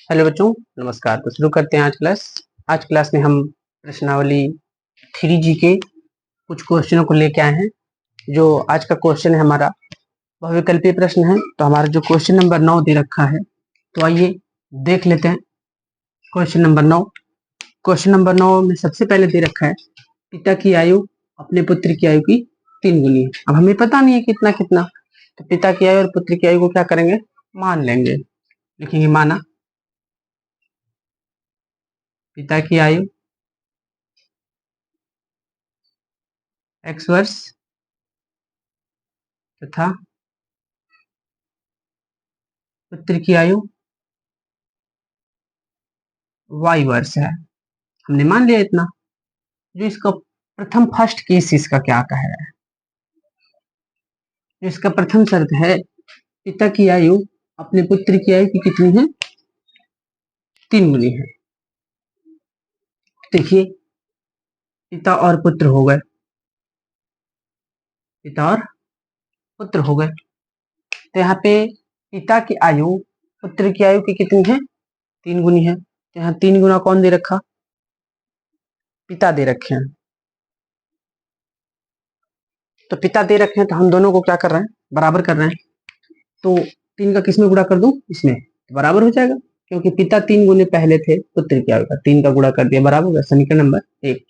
Hello बच्चों, नमस्कार। तो शुरू करते हैं आज क्लास में हम प्रश्नावली 3G के कुछ क्वेश्चनों को लेके आए हैं। जो आज का क्वेश्चन है हमारा बहुविकल्पीय प्रश्न है। तो हमारा जो क्वेश्चन नंबर 9 दे रखा है, तो आइए देख लेते हैं। क्वेश्चन नंबर 9 में सबसे पहले दे रखा है पिता की आयु अपने पुत्र की आयु की 3 गुनी है। अब हमें पता नहीं है कितना कितना, तो पिता की आयु और पुत्र की आयु को क्या करेंगे, मान लेंगे। लिखेंगे माना पिता की आयु x वर्ष तथा पुत्र की आयु y वर्ष है। हमने मान लिया इतना। जो इसका प्रथम फर्स्ट केस इसका क्या कह रहा है, जो इसका प्रथम शर्त है पिता की आयु अपने पुत्र की आयु की कितनी है, 3 गुनी है। देखिए पिता और पुत्र हो गए, पिता और पुत्र हो गए। तो यहाँ पे पिता की आयु पुत्र की आयु की कितनी है, 3 गुनी है। तो यहाँ 3 गुना कौन दे रखा, पिता दे रखे हैं। तो पिता दे रखे हैं, तो हम दोनों को क्या कर रहे हैं, बराबर कर रहे हैं। तो 3 का किसमें गुणा कर दूं, इसमें, तो बराबर हो जाएगा। क्योंकि पिता 3 गुने पहले थे पुत्र की आयु का, 3 का गुणा कर दिया, बराबर होगा। समीकरण नंबर 1।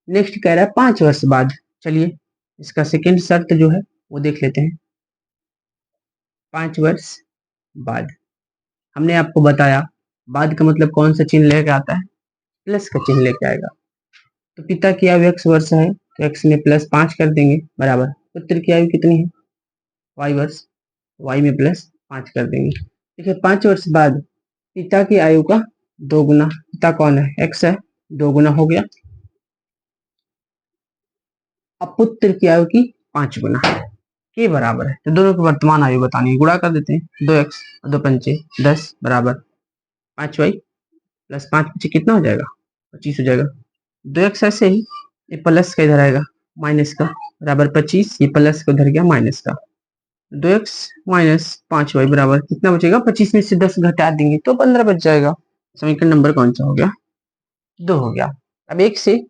नेक्स्ट कह रहा है 5 वर्ष बाद। चलिए इसका सेकेंड शर्त जो है वो देख लेते हैं। 5 वर्ष बाद हमने आपको बताया, बाद का मतलब कौन सा चिन्ह लेके आता है, प्लस का चिन्ह लेके आएगा। तो पिता की आयु x वर्ष है, तो x में प्लस 5 कर देंगे, बराबर पुत्र की आयु कितनी है, y वर्ष, y में प्लस 5 कर देंगे। देखिए 5 वर्ष बाद पिता की आयु का 2 गुना, पिता कौन है, x है, 2 गुना हो गया। अब पुत्र की आयु की 5 गुना के बराबर है। तो दोनों की वर्तमान आयु बतानी है, गुणा कर देते हैं। 2x 2 पंचे 10 बराबर 5y प्लस 5 पीछे कितना हो जाएगा, 25 हो जाएगा। 2x ऐसे ही, ये प्लस का इधर आएगा माइनस का, बराबर 25, ये प्लस का उधर गया माइनस का। 2x माइनस 5y बराबर कितना बचेगा, 25 में से 10 घटा देंगे तो 15 बच जाएगा। समीकरण नंबर कौन सा हो गया, 2 हो गया। अब एक से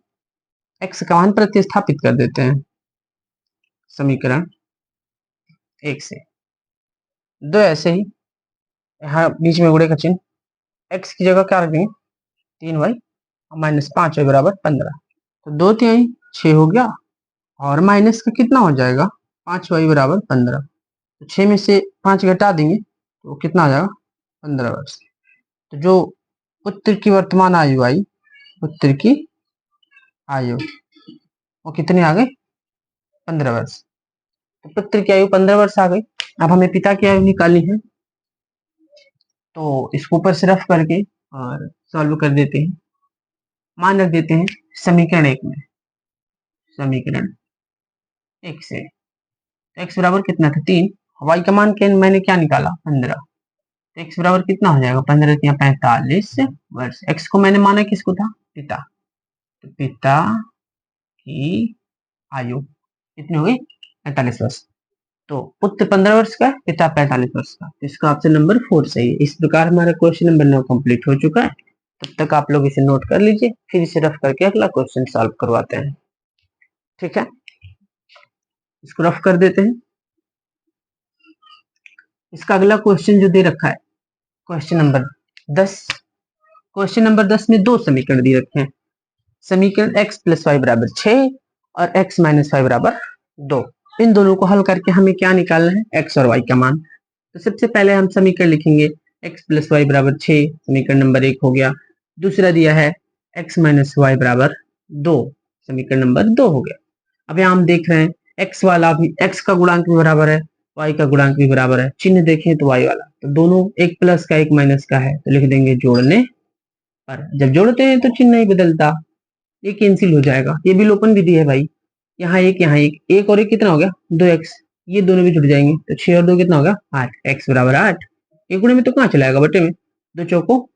x का मान प्रतिस्थापित कर देते हैं। समीकरण 1 से 2 ऐसे ही, यहाँ बीच में गुणे का चिन्ह, x की जगह क्या रख देंगे, 3y माइनस 5y बराबर 15। तो 2 3 6 हो गया, और माइनस का कितना हो जाएगा, 5y बराबर 15। तो 6 में से 5 घटा देंगे तो कितना आ जाएगा, 15 वर्ष। तो जो पुत्र की वर्तमान आयु आई, पुत्र की आयु वो कितनी आ गई, 15 वर्ष। तो पुत्र की आयु 15 वर्ष आ गई। अब हमें पिता की आयु निकालनी है, तो इसको ऊपर से रफ करके और सॉल्व कर देते हैं। मान रख देते हैं समीकरण 1 में, समीकरण 1 से x बराबर कितना था, 3। y का मान मैंने क्या निकाला, 15। तो x बराबर कितना हो जाएगा, 15 या 45 वर्ष। x को मैंने माना किसको था, पिता। तो पिता की आयु कितनी हो गई, 45 वर्ष। तो पुत्र 15 वर्ष का है, पिता 45 वर्ष का। तो इसका ऑप्शन नंबर 4 सही है। इस प्रकार हमारा क्वेश्चन नंबर 9 कंप्लीट हो चुका है। तब तक आप लोग इसे नोट कर लीजिए, फिर इसे रफ करके अगला क्वेश्चन सॉल्व करवाते हैं। ठीक है, इसको रफ कर देते हैं। इसका अगला क्वेश्चन जो दे रखा है, क्वेश्चन नंबर 10। क्वेश्चन नंबर 10 में 2 समीकरण दिए रखे हैं। समीकरण x प्लस वाई बराबर 6 और x माइनस वाई बराबर 2। इन दोनों को हल करके हमें क्या निकालना है, x और y का मान। तो सबसे पहले हम समीकरण लिखेंगे x प्लस वाई बराबर 6, समीकरण नंबर 1 हो गया। दूसरा दिया है x माइनस वाई बराबर 2, समीकरण नंबर 2 हो गया। अब यहाँ हम देख रहे हैं x वाला भी, x का गुणांक भी बराबर है, y का गुणांक भी बराबर है। चिन्ह देखें तो y वाला, तो दोनों एक प्लस का एक माइनस का है, तो लिख देंगे जोड़ने पर। जब जोड़ते हैं तो चिन्ह नहीं बदलता, ये कैंसिल हो जाएगा। ये विलोपन विधि है भाई, यहाँ एक यहाँ एक और एक कितना हो गया, 2x। ये दोनों भी जुड़ जाएंगे, तो 6 और 2 कितना होगा, 8। x बराबर 8। एक गुणे में तो कहाँ चला आएगा, बटे में, 2 चौको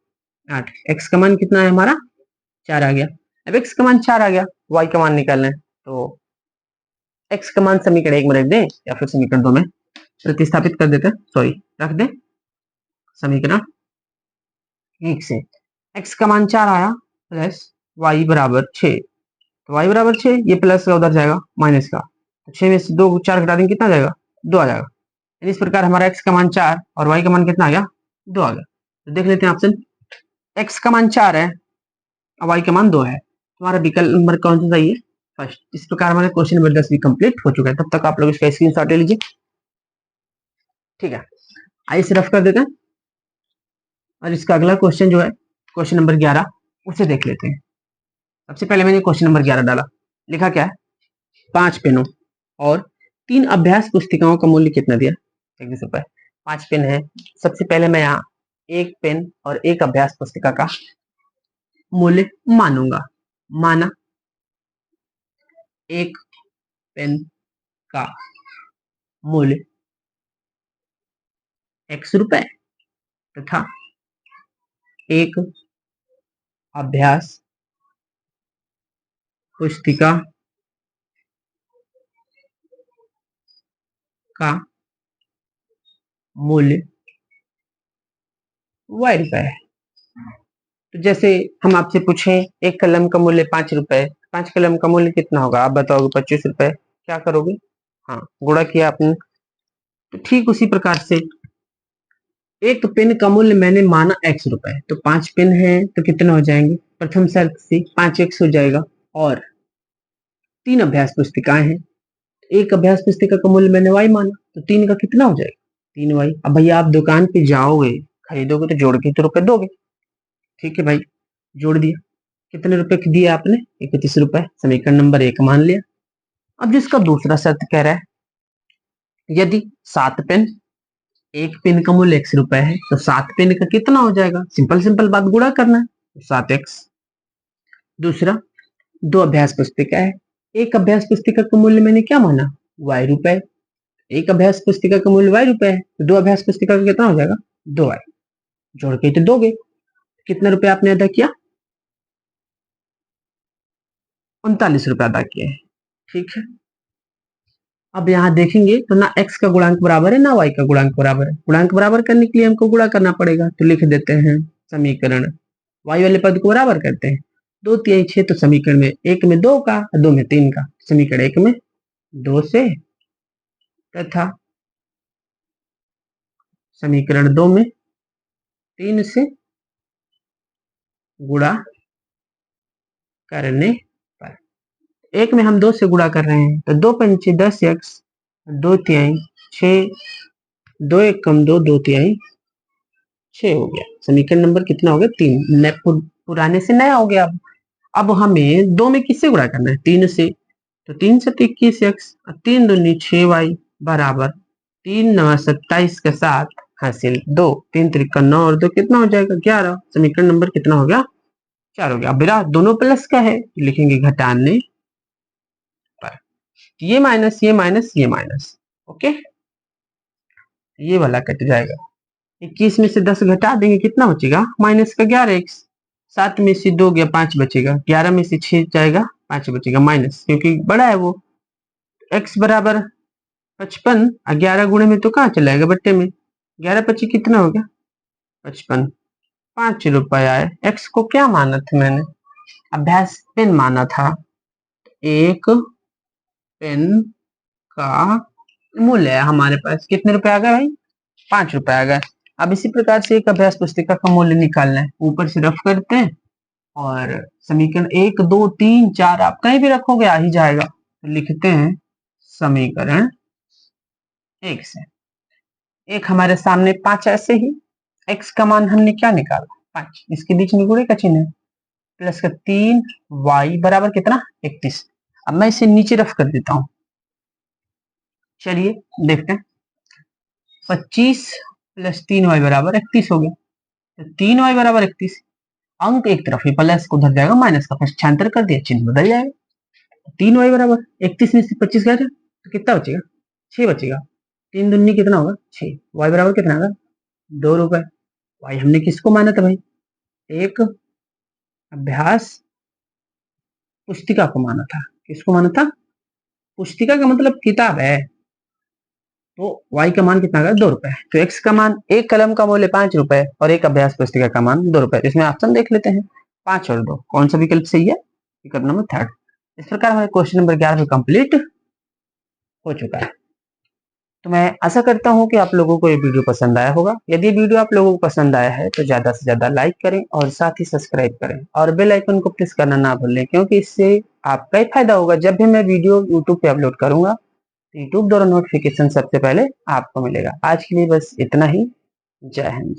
8। x का मान कितना है हमारा, 4 आ गया। अब x का मान 4 आ गया, y का मान निकालना है। तो x का मान समीकरण 1 में रख दें या फिर समीकरण 2 में प्रतिस्थापित कर देते हैं, सॉरी रख दें। समीकरण 1 से। x का मान 4 आया प्लस y बराबर 6, तो y बराबर 6, ये प्लस का उधर जाएगा माइनस का, तो 6 में से 2 4 घटा देंगे, कितना आ जाएगा? 2 आ जाएगा। इस प्रकार हमारा x का मान 4 और y का मान कितना आ गया? 2 आ गया। तो देख लेते हैं ऑप्शन, x का मान 4 है और y का मान 2 है, हमारा विकल्प नंबर कौन सा सही है? फर्स्ट। इस प्रकार हमारा क्वेश्चन नंबर 10 भी कंप्लीट हो चुका है। तब तक आप लोग इसका स्क्रीनशॉट ले लीजिए, ठीक है। आइए इसे रफ कर देते हैं और इसका अगला क्वेश्चन जो है क्वेश्चन नंबर 11 उसे देख लेते हैं। सबसे पहले मैंने क्वेश्चन नंबर 11 डाला, लिखा क्या है? 5 पेनों और 3 अभ्यास पुस्तिकाओं का मूल्य कितना दिया? 21 रुपए। 5 पेन है, सबसे पहले मैं यहाँ 1 पेन और 1 अभ्यास पुस्तिका का मूल्य मानूंगा। माना 1 पेन का मूल्य x रुपए तथा 1 अभ्यास पुस्तिका का मूल्य y रुपए है। तो जैसे हम आपसे पूछें एक कलम का मूल्य 5 रुपए, 5 कलम का मूल्य कितना होगा? आप बताओगे 25 रुपए, क्या करोगे? हाँ, गुणा किया आपने। तो ठीक उसी प्रकार से एक पेन का मूल्य मैंने माना x रुपए, तो 5 पेन है तो कितने हो जाएंगे? प्रथम शर्त से 5x हो जाएगा। और 3 अभ्यास पुस्तिकाएं हैं, एक अभ्यास पुस्तिका का मूल्य मैंने y माना, तो 3 का कितना हो जाएगा? 3y। अब भैया आप दुकान पे जाओगे, खरीदोगे तो जोड़ के तो रुपए दोगे, ठीक है भाई, जोड़ दिया। कितने रुपए दिए आपने? 31 रुपए। समीकरण नंबर 1 मान लिया। अब जिसका दूसरा शर्त कह रहा है यदि 7 पेन, एक पेन का मूल्य x रुपए है, तो 7 पेन का कितना हो जाएगा? सिंपल सिंपल बात, गुणा करना है, तो 7x। दूसरा, 2 अभ्यास पुस्तिका है, एक अभ्यास पुस्तिका का मूल्य मैंने क्या माना? y रुपए। एक अभ्यास पुस्तिका का मूल्य y रुपए है, तो 2 अभ्यास पुस्तिका का कितना हो जाएगा? 2y। जोड़ के तो दोगे, कितने रुपए आपने अदा किया? 39 रुपए अदा किए, ठीक है। अब यहाँ देखेंगे तो ना x का गुणांक बराबर है ना y का गुणांक बराबर है। गुणांक बराबर करने के लिए हमको गुणा करना पड़ेगा, तो लिख देते हैं समीकरण y वाले पद को बराबर करते हैं। 2 3 6, तो समीकरण में 1 में 2 का, 2 में 3 का, समीकरण 1 में 2 से तथा समीकरण 2 में 3 से गुणा करने पर, एक में हम 2 से गुणा कर रहे हैं, तो 2 पंचे 10x, 2 तिहाई 6, 2 एक कम 2, 2 तिहाई 6 हो गया। समीकरण नंबर कितना हो गया? 3। पुराने से नया हो गया। अब हमें 2 में किससे गुणा करना है? 3 से, तो 3 से 21x, 3 दूनी 6y बराबर 3 9 27 के साथ हासिल 2, 3 त्रिका 9 और 2 कितना हो जाएगा? 11। समीकरण नंबर कितना हो गया? 4 हो गया। अब बेटा दोनों प्लस का है, लिखेंगे घटाने पर, ये माइनस ये माइनस ये माइनस, ओके, ये वाला कट जाएगा। 21 में से 10 घटा देंगे, कितना बचेगा? माइनस का 11x। 7 में से 2 गया 5 बचेगा, 11 में से 6 जाएगा 5 बचेगा माइनस, क्योंकि बड़ा है वो। x बराबर 55, 11 गुणे में तो कहाँ चला जाएगा? बट्टे में। 11 25 कितना हो गया? 55। 5 रुपए आए। x को क्या माना था मैंने? अभ्यास पेन माना था। एक पेन का मूल्य है हमारे पास, कितने रुपए आ गए भाई? 5 रुपए आ गए। अब इसी प्रकार से एक अभ्यास पुस्तिका का मूल्य निकालना है, ऊपर से रफ करते हैं और समीकरण 1 2 3 4 आप कहीं भी रखोगे आ ही जाएगा, तो लिखते हैं समीकरण 1 से। एक हमारे सामने 5 ऐसे ही, x का मान हमने क्या निकाला? 5, इसके बीच में गुणे का चिन्ह है, प्लस का 3 y बराबर कितना? 31। अब मैं इसे नीचे रफ कर देता हूं, चलिए देखते हैं। 25 प्लस 3y बराबर 31 हो गया, तो 3y बराबर 31। अंक एक तरफ ही प्लस को उधर जाएगा, माइनस का पक्षांतर कर दिया, चिन्ह बदल जाएगा। 3y बराबर 31 में से 25 गया तो कितना बचेगा? 6 बचेगा। 3 दूनी कितना होगा? 6। y बराबर कितना होगा? 2 रुपए। y हमने किसको माना था भाई? एक अभ्यास पुस्तिका को माना था। किसको माना था? पुस्तिका का मतलब किताब है, तो y का मान कितना आ गया 2 रुपए। तो x का मान, एक कलम का मूल्य 5 रुपए और एक अभ्यास पुस्तिका का मान 2 रुपए। इसमें ऑप्शन देख लेते हैं, 5 और 2, कौन सा विकल्प सही है? विकल्प नंबर थर्ड। इस प्रकार हमारे क्वेश्चन नंबर 11 कंप्लीट हो चुका है। तो मैं आशा करता हूं कि आप लोगों को ये वीडियो पसंद आया होगा। यदि वीडियो आप लोगों को पसंद आया है तो ज्यादा से ज्यादा लाइक करें और साथ ही सब्सक्राइब करें और बेल आइकन को प्रेस करना ना भूलें, क्योंकि इससे आपका ही फायदा होगा। जब भी मैं वीडियो यूट्यूब पे अपलोड करूंगा तो यूट्यूब द्वारा नोटिफिकेशन सबसे पहले आपको मिलेगा। आज के लिए बस इतना ही। जय हिंद।